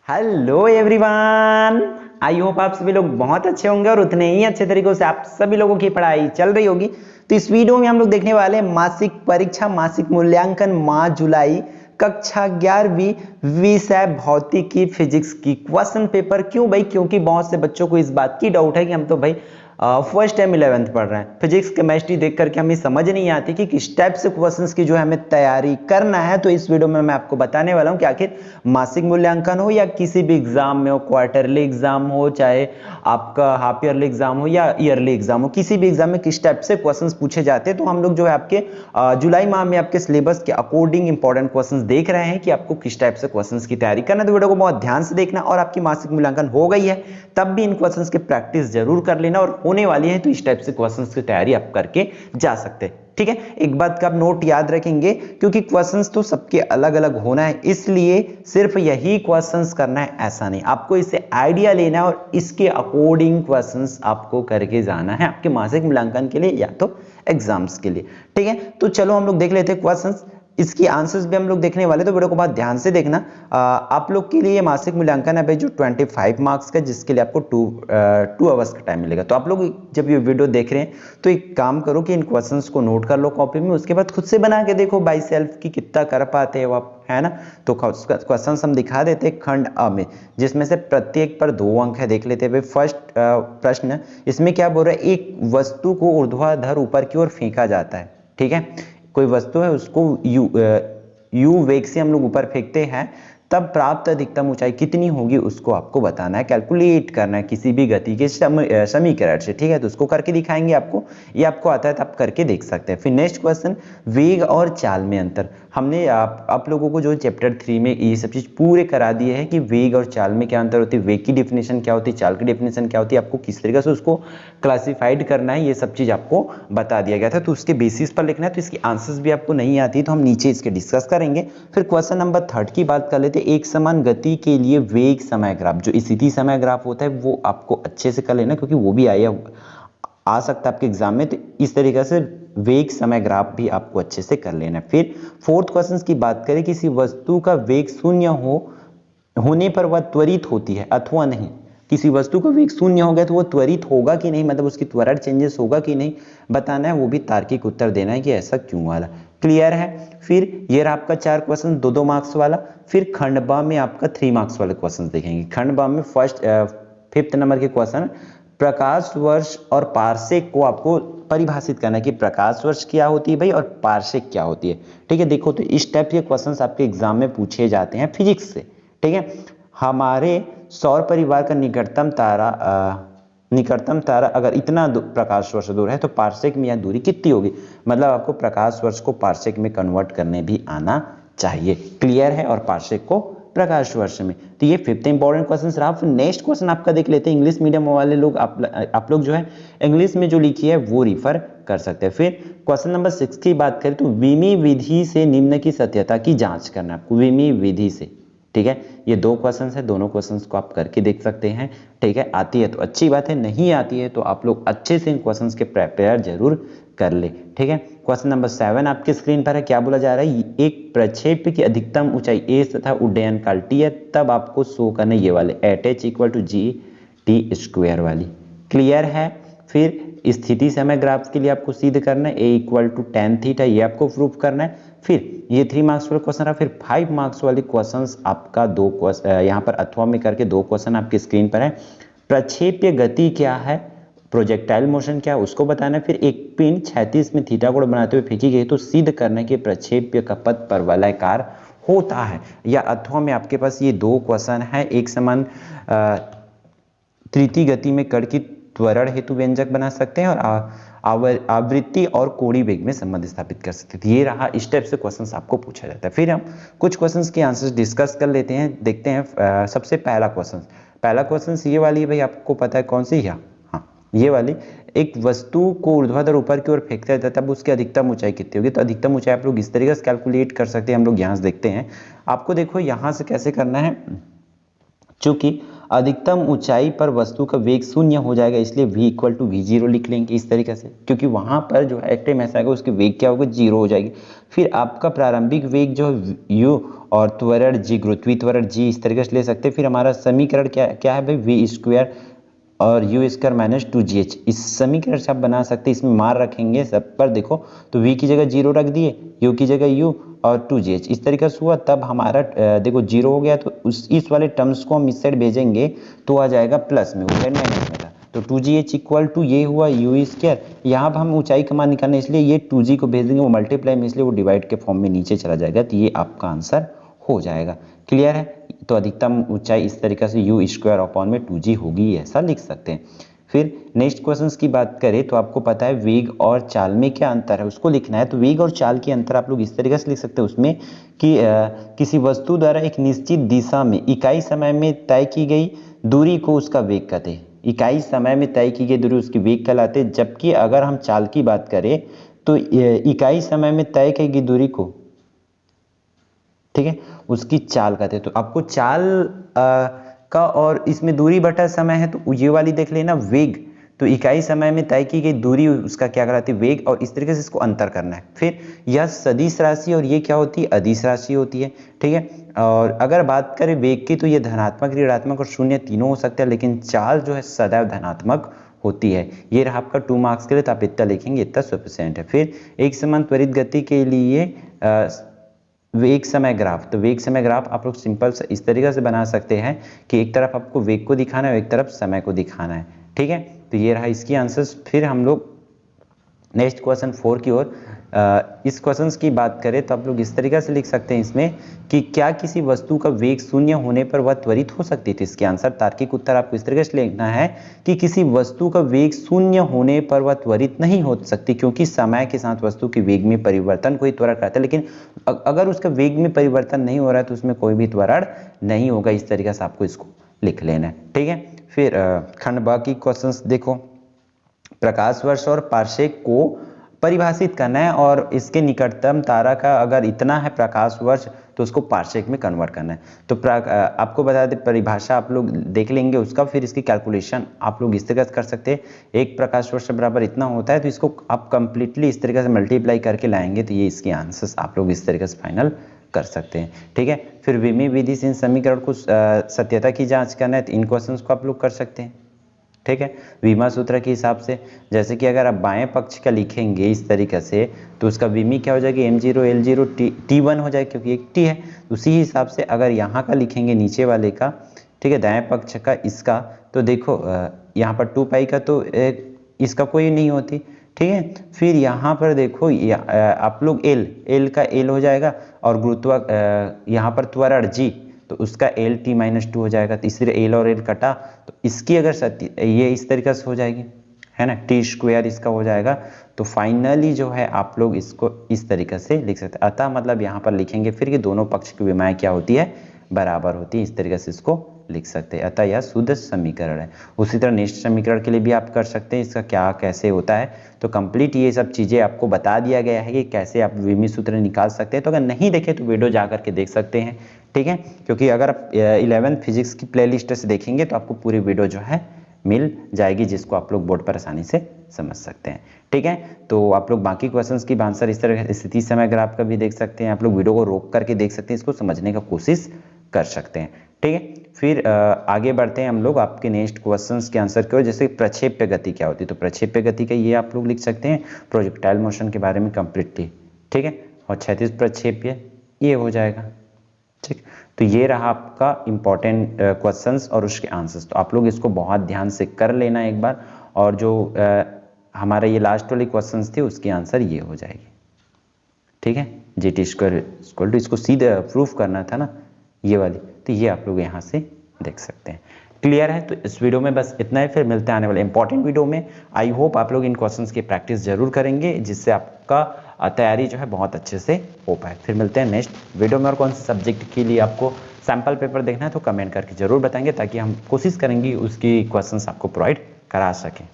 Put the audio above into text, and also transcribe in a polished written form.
Hello everyone, I hope आप सभी लोग बहुत अच्छे होंगे और उतने ही अच्छे तरीकों से आप सभी लोगों की पढ़ाई चल रही होगी। तो इस वीडियो में हम लोग देखने वाले हैं मासिक परीक्षा मासिक मूल्यांकन माह जुलाई कक्षा 11वीं विषय भौतिकी फिजिक्स की क्वेश्चन पेपर। क्यों भाई? क्योंकि बहुत से बच्चों को इस बात की डाउट है कि हम तो भाई फर्स्ट टाइम 11th पढ़ रहे हैं, फिजिक्स केमिस्ट्री देख करके हमें समझ नहीं आती कि किस टाइप से क्वेश्चंस की जो है हमें तैयारी करना है। तो इस वीडियो में मैं आपको बताने वाला हूं कि आखिर मासिक मूल्यांकन हो या किसी भी एग्जाम में हो, क्वार्टरली एग्जाम हो, चाहे आपका हाफ ईयरली एग्जाम हो या ईयरली एग्जाम हो, किसी भी एग्जाम में किस टाइप से क्वेश्चंस पूछे जाते हैं। तो हम लोग जो है आपके जुलाई माह में आपके सिलेबस के अकॉर्डिंग इंपॉर्टेंट क्वेश्चंस देख रहे हैं कि आपको किस टाइप से क्वेश्चंस की तैयारी करना है। तो वीडियो को बहुत ध्यान से देखना और आपकी मासिक मूल्यांकन हो गई है तब भी इन क्वेश्चंस की प्रैक्टिस जरूर कर लेना और होने वाली है तो इस टाइप से क्वेश्चंस की तैयारी आप करके जा सकते हैं। ठीक है, एक बात का आप नोट याद रखेंगे क्योंकि क्वेश्चंस तो सबके अलग अलग होना है, इसलिए सिर्फ यही क्वेश्चंस करना है ऐसा नहीं, आपको इससे आइडिया लेना है और इसके अकॉर्डिंग क्वेश्चंस आपको करके जाना है आपके मासिक मूल्यांकन के लिए या तो एग्जाम्स के लिए। ठीक है, तो चलो हम लोग देख लेते हैं क्वेश्चंस, इसकी आंसर्स भी हम लोग देखने वाले, तो वीडियो को बहुत ध्यान से देखना। आप लोग के लिए मासिक मूल्यांकन है भाई जो 25 मार्क्स का, जिसके लिए आपको 2 आवर्स का टाइम मिलेगा। तो आप लोग जब ये वीडियो देख रहे हैं तो एक काम करो कि इन क्वेश्चंस को नोट कर लो कॉपी में, उसके बाद खुद से बना के देखो बाई सेल्फ की कितना कर पाते हो आप, है ना। तो क्वेश्चंस हम दिखा देते हैं खंड अ में, जिसमें से प्रत्येक पर 2 अंक है। देख लेते हैं भाई फर्स्ट प्रश्न, इसमें क्या बोल रहा है, एक वस्तु को ऊर्ध्वाधर ऊपर की ओर फेंका जाता है। ठीक है, कोई वस्तु है उसको यू वेग से हम लोग ऊपर फेंकते हैं, तब प्राप्त अधिकतम ऊंचाई कितनी होगी उसको आपको बताना है, कैलकुलेट करना है किसी भी गति के समीकरण से। ठीक है, तो उसको करके दिखाएंगे आपको, ये आपको आता है तो आप करके देख सकते हैं। फिर नेक्स्ट क्वेश्चन, वेग और चाल में अंतर। हमने आप लोगों को जो चैप्टर 3 में ये सब चीज पूरे करा दिए है कि वेग और चाल में क्या अंतर होती है, वेग की डेफिनेशन क्या होती है, चाल की डेफिनेशन क्या होती है, आपको किस तरीके से उसको क्लासिफाइड करना है, ये सब चीज आपको बता दिया गया था। तो उसके बेसिस पर लिखना है, तो इसकी आंसर्स भी आपको नहीं आती तो हम नीचे इसके डिस्कस करेंगे। फिर क्वेश्चन नंबर 3 की बात कर लेते हैं, एक समान गति के लिए वेग समय ग्राफ, जो स्थिति समय ग्राफ होता है वो आपको अच्छे से कर लेना क्योंकि वो भी आ सकता है आपके एग्जाम में, तो इस तरीके से वेग समय ग्राफ भी आपको अच्छे से कर लेना है। फिर फोर्थ क्वेश्चन की बात करें, किसी वस्तु का वेग शून्य होने पर वह त्वरित होती है अथवा नहीं। किसी वस्तु का वेग शून्य हो गया तो वो त्वरित होगा कि नहीं, मतलब उसकी त्वरण चेंजेस होगा कि नहीं बताना है, वो भी तार्किक उत्तर देना है कि ऐसा क्यों वाला। क्लियर है। फिर ये रहा आपका 4 क्वेश्चन 2-2 मार्क्स वाला। फिर खंड ब में आपका 3 मार्क्स वाले क्वेश्चन देखेंगे। खंड ब में फर्स्ट 5th नंबर के क्वेश्चन, प्रकाश वर्ष और पारसेक को आपको परिभाषित करना है कि प्रकाश वर्ष क्या होती है भाई और पारसेक क्या होती है। ठीक है, देखो तो इस टाइप के क्वेश्चंस आपके एग्जाम में पूछे जाते हैं फिजिक्स से। ठीक है, हमारे सौर परिवार का निकटतम तारा अगर इतना प्रकाश वर्ष दूर है तो पारसेक में यह दूरी कितनी होगी, मतलब आपको प्रकाश वर्ष को पारसेक में कन्वर्ट करने भी आना चाहिए। क्लियर है, और पारसेक को प्रकाश वर्ष में। तो ये 5th इंपॉर्टेंट क्वेश्चन रहा। फिर नेक्स्ट क्वेश्चन आपका देख लेते हैं, इंग्लिश मीडियम वाले लोग आप लोग जो है इंग्लिश में जो लिखी है वो रिफर कर सकते हैं। फिर क्वेश्चन नंबर 6 की बात करें तो विमी विधि से निम्न की सत्यता की जांच करना है आपको, विमी विधि से। ठीक है, ये 2 क्वेश्चंस है, दोनों क्वेश्चंस को आप करके देख सकते हैं। ठीक है, आती है तो अच्छी बात है, नहीं आती है तो आप लोग अच्छे से इन क्वेश्चंस के प्रिपेयर जरूर कर ले। ठीक है, क्वेश्चन नंबर 7 आपके स्क्रीन पर है, क्या बोला जा रहा है, एक प्रक्षेप्य की अधिकतम ऊंचाई a तथा उड्डयन काल t है, तब आपको शो करने ये वाले h = g(t²) वाली। क्लियर है। फिर स्थिति समय ग्राफ के लिए आपको सिद्ध करना है a = tan थीटा, ये आपको प्रूफ करना है। फिर ये 3 मार्क्स वाले क्वेश्चन रहा। फिर 5 मार्क्स वाले क्वेश्चंस आपका 2 क्वेश्चन यहाँ पर अथवा में करके 2 क्वेश्चन आपकी स्क्रीन पर है। प्रक्षेप्य गति क्या है, प्रोजेक्टाइल मोशन क्या है उसको बताना है। फिर एक पिन क्षैतिज में थीटा कोण बनाते हुए फेंकी गई तो सिद्ध करना है कि प्रक्षेप्य का पथ परवलयाकार होता है। या अथवा में आपके पास ये 2 क्वेश्चन है, एक समान तृतीय गति में कण की त्वरण हेतु व्यंजक बना सकते हैं और आवृत्ति और कोणीय वेग में संबंध स्थापित कर सकते हैं। ये रहा, इस टाइप से क्वेश्चंस आपको पूछा जाता है। फिर हम कुछ क्वेश्चंस के आंसर्स डिस्कस कर लेते हैं, देखते हैं। सबसे पहला क्वेश्चन ये वाली है भाई, आपको पता है कौन सी है, हाँ ये वाली, एक वस्तु को ऊर्ध्वाधर ऊपर की ओर फेंकता है तब उसकी अधिकतम ऊंचाई कितनी होगी। तो अधिकतम ऊंचाई आप लोग इस तरीके से कैलकुलेट कर सकते हैं। हम लोग यहाँ से देखते हैं, आपको देखो यहाँ से कैसे करना है, चूंकि अधिकतम ऊंचाई पर वस्तु का वेग शून्य हो जाएगा, इसलिए v इक्वल टू v0 लिख लेंगे इस तरीके से, क्योंकि वहां पर जो है टाइम ऐसा आएगा उसकी वेग क्या होगा, जीरो हो जाएगी। फिर आपका प्रारंभिक वेग जो है u और त्वरण g, गुरुत्वीय त्वरण g इस तरीके से ले सकते हैं। फिर हमारा समीकरण क्या है भाई, वी स्क्वायर और यू स्क्वायर माइनस 2gh, इस समीकरण से आप बना सकते हैं। इसमें मार रखेंगे सब पर, देखो तो v की जगह जीरो रख दिए, u की जगह u और 2gh इस तरीके से हुआ, तब हमारा देखो जीरो हो गया, तो इस वाले टर्म्स को हम इस साइड भेजेंगे तो आ जाएगा प्लस में, उधर माइनस में था, तो 2gh इक्वल टू ये हुआ u स्क्वायर। यहाँ पर हम ऊंचाई का मान निकालना, इसलिए ये 2g को भेज देंगे, वो मल्टीप्लाई में, इसलिए वो डिवाइड के फॉर्म में नीचे चला जाएगा, तो ये आपका आंसर हो जाएगा। क्लियर है? तो अधिकतम ऊंचाई इस तरीके से u स्क्वायर अपॉन में 2g होगी, ऐसा लिख सकते हैं। फिर नेक्स्ट क्वेश्चंस की बात करें तो आपको पता है वेग और चाल में क्या अंतर है, उसको लिखना है। तो वेग और चाल के अंतर आप लोग इस तरीके से लिख सकते हैं उसमें कि किसी वस्तु द्वारा एक निश्चित दिशा में इकाई समय में तय की गई दूरी को उसका वेग कहते हैं। इकाई समय में तय की गई दूरी उसकी वेग कहलाते हैं। जबकि अगर हम चाल की बात करें तो इकाई समय में तय की गई दूरी को, ठीक है, उसकी चाल कहते हैं। तो आपको चाल का और इसमें दूरी बटा समय है, तो ये वाली देख लेना वेग, तो इकाई समय में तय की गई दूरी उसका क्या कहलाती है, वेग, और इस तरीके से इसको अंतर करना है। फिर यह सदिश राशि और ये क्या होती है, अदिश राशि होती है, ठीक है। और अगर बात करें वेग की तो ये धनात्मक, ऋणात्मक और शून्य तीनों हो सकते हैं, लेकिन चाल जो है सदैव धनात्मक होती है। ये रहा आपका 2 मार्क्स के लिए, तो आप इतना लिखेंगे, इतना सफिशिएंट है। फिर एक समान त्वरित गति के लिए वेग समय ग्राफ, तो वेग समय ग्राफ आप लोग सिंपल से इस तरीके से बना सकते हैं कि एक तरफ आपको वेग को दिखाना है और एक तरफ समय को दिखाना है, ठीक है। तो ये रहा इसकी आंसर्स। फिर हम लोग नेक्स्ट क्वेश्चन 4 की ओर, इस क्वेश्चन की बात करें तो आप लोग इस तरीके से लिख सकते हैं इसमें कि क्या किसी वस्तु का वेग शून्य होने पर वह त्वरित हो सकती है। तो इसके आंसर तार्किक उत्तर आपको इस तरीके से लिखना है कि किसी वस्तु का वेग शून्य होने पर वह त्वरित नहीं हो सकती, क्योंकि समय के साथ वस्तु के वेग में परिवर्तन कोई त्वरण करता है, लेकिन अगर उसका वेग में परिवर्तन नहीं हो रहा है तो उसमें कोई भी त्वरण नहीं होगा। इस तरीके से आपको इसको लिख लेना है, ठीक है। फिर खंड ब की क्वेश्चंस देखो, प्रकाश वर्ष और पारसेक को परिभाषित करना है, और इसके निकटतम तारा का अगर इतना है प्रकाश वर्ष तो उसको पारसेक में कन्वर्ट करना है। तो आपको बता दें, परिभाषा आप लोग देख लेंगे उसका, फिर इसकी कैलकुलेशन आप लोग इस तरीके से कर सकते हैं। एक प्रकाश वर्ष बराबर इतना होता है, तो इसको आप कंप्लीटली इस तरीके से मल्टीप्लाई करके लाएंगे, तो ये इसके आंसर्स आप लोग इस तरीके से फाइनल कर सकते हैं, ठीक है। फिर विमी विधि से इन समीकरण को सत्यता की जांच करना है, तो इन क्वेश्चंस को आप लोग कर सकते हैं, ठीक है। विमा सूत्र के हिसाब से, जैसे कि अगर आप बाएं पक्ष का लिखेंगे इस तरीके से तो उसका विमी क्या हो जाएगी, m0 l0 t1 हो जाएगा, क्योंकि एक t है। उसी हिसाब से अगर यहाँ का लिखेंगे नीचे वाले का, ठीक है, दाएं पक्ष का इसका, तो देखो यहाँ पर 2 पाई का तो इसका कोई नहीं होती, ठीक है। फिर यहाँ पर देखो आप लोग l का l हो जाएगा, और गुरुत्व यहाँ पर त्वरण g, तो उसका एल टी माइनस 2 हो जाएगा। तो इसलिए एल और एल कटा, तो इसकी अगर ये इस तरीके से हो जाएगी, है ना, टी स्क्वायर इसका हो जाएगा। तो फाइनली जो है आप लोग इसको इस तरीके से लिख सकते हैं। अतः मतलब यहाँ पर लिखेंगे फिर कि दोनों पक्ष की विमाएँ क्या होती है, बराबर होती है, इस तरीके से इसको लिख सकते हैं। अतः यह शुद्ध समीकरण है। उसी तरह नेक्स्ट समीकरण के लिए भी आप कर सकते हैं, इसका क्या कैसे होता है। तो कंप्लीट ये सब चीज़ें आपको बता दिया गया है कि कैसे आप विमी सूत्र निकाल सकते हैं। तो अगर नहीं देखे तो वीडियो जा करके देख सकते हैं, ठीक है, क्योंकि अगर आप 11th फिजिक्स की प्लेलिस्ट से देखेंगे तो आपको पूरी वीडियो जो है मिल जाएगी, जिसको आप लोग बोर्ड पर आसानी से समझ सकते हैं, ठीक है। तो आप लोग बाकी क्वेश्चंस की आंसर इस तरह स्थिति समय ग्राफ का भी देख सकते हैं, आप लोग वीडियो को रोक करके देख सकते हैं, इसको समझने का कोशिश कर सकते हैं, ठीक है। फिर आगे बढ़ते हैं हम लोग आपके नेक्स्ट क्वेश्चंस के आंसर की ओर। जैसे प्रक्षेप्य गति क्या होती है, तो प्रक्षेप्य गति का ये आप लोग लिख सकते हैं प्रोजेक्टाइल मोशन के बारे में कंप्लीटली, ठीक है। और क्षैतिज प्रक्षेप्य ये हो जाएगा, ठीक। तो ये रहा आपका इंपॉर्टेंट क्वेश्चंस और उसके आंसर्स। तो आप लोग इसको बहुत ध्यान से कर लेना एक बार, और जो हमारा ये लास्ट वाली क्वेश्चंस थे उसकी आंसर ये हो जाएगी, ठीक है। GT स्क्वायर इक्वल टू, इसको सीधे प्रूफ करना था ना ये वाली, तो ये आप लोग यहाँ से देख सकते हैं। क्लियर है? तो इस वीडियो में बस इतना ही, फिर मिलते हैं आने वाले इंपॉर्टेंट वीडियो में। आई होप आप लोग इन क्वेश्चंस की प्रैक्टिस जरूर करेंगे, जिससे आपका तैयारी जो है बहुत अच्छे से हो पाए। फिर मिलते हैं नेक्स्ट वीडियो में। और कौन से सब्जेक्ट के लिए आपको सैम्पल पेपर देखना है तो कमेंट करके जरूर बताएंगे, ताकि हम कोशिश करेंगे उसकी क्वेश्चंस आपको प्रोवाइड करा सकें।